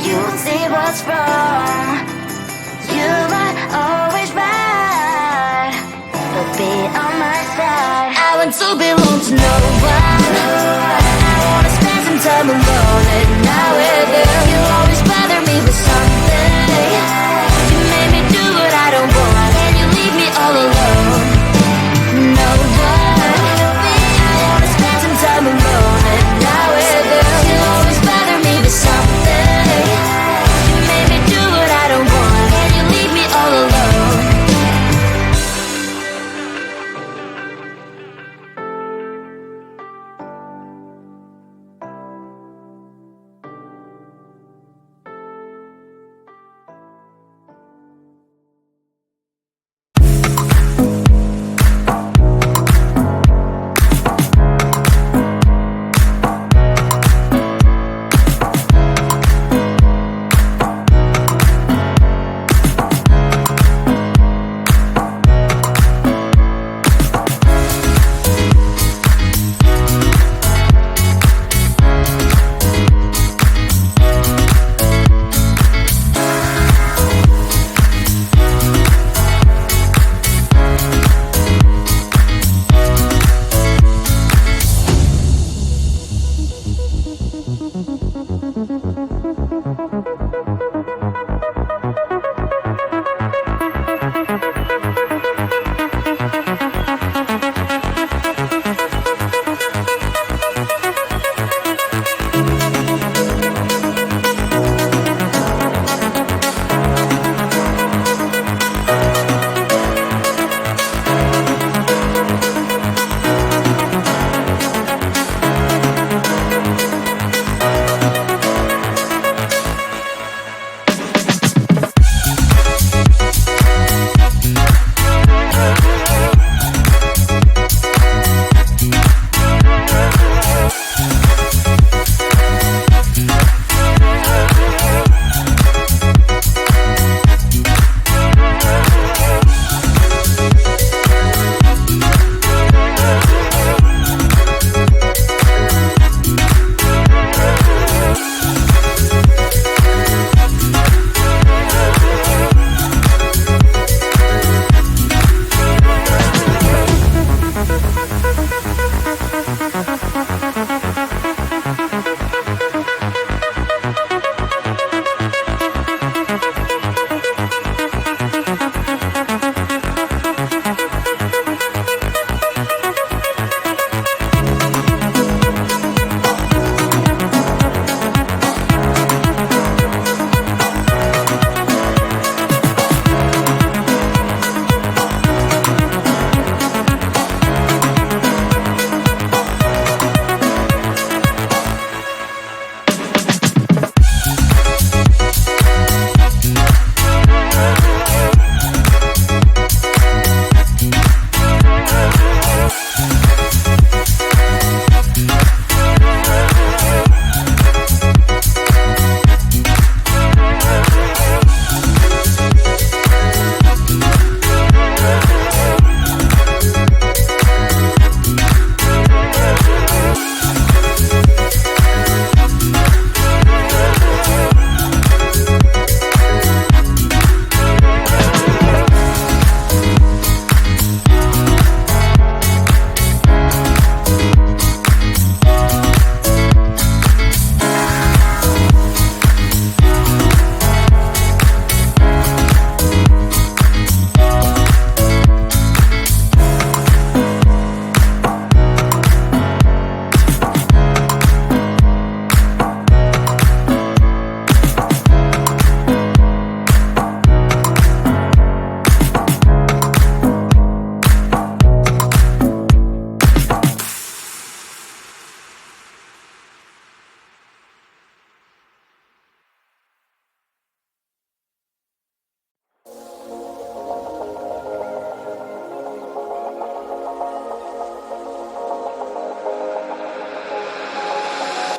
You'll see what's wrong. You might always right, but be on my side. I want to belong to no one. I wanna spend some time alone at night with you. You always bother me with something. You made me do what I don't want, and you leave me all alone. No one. I wanna spend some time alone at night with you. You always bother me with something. You made me do what I don't want, and you leave me all alone.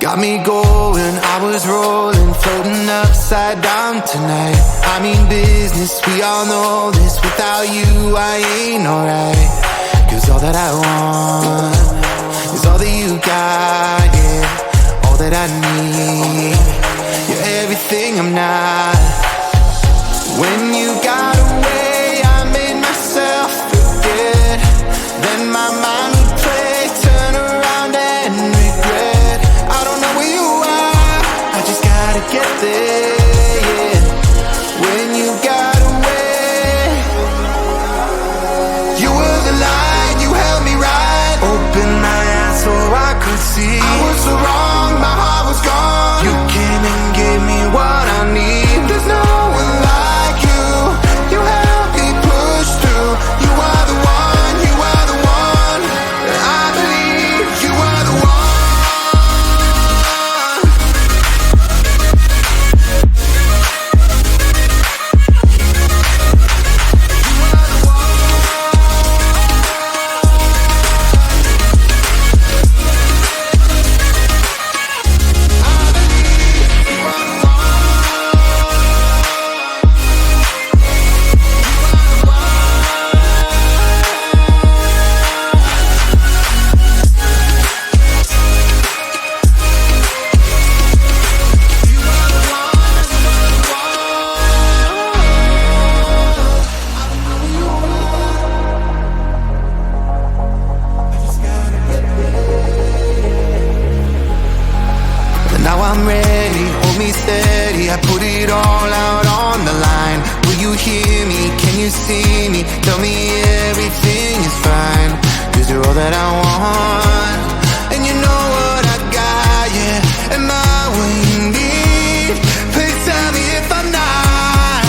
Got me going, I was rolling, floating upside down tonight. I mean business, we all know this. Without you, I ain't alright. Cause all that I want is all that you got, yeah. All that I need, yeah. everything I'm not. When you got away, I made myself forget. Then my mind would play, turn around and regret. I don't know where you are, I just gotta get there, yeah. When you got away, you were the light, you held me right. Open my eyes so I could see. I was so wrong, my heart was gone. You came and gave me what I need. There's no one like you. You helped me push through. You are the one, you are the one. I believe you are the one. Now I'm ready, hold me steady. I put it all out on the line. Will you hear me? Can you see me? Tell me everything is fine. 'Cause you're all that I want. And you know what I got, yeah. Am I what you need? Please tell me if I'm not.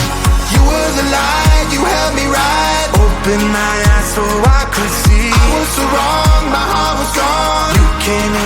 You were the light, you held me right. Open my eyes so I could see. I was so wrong, my heart was gone. You came in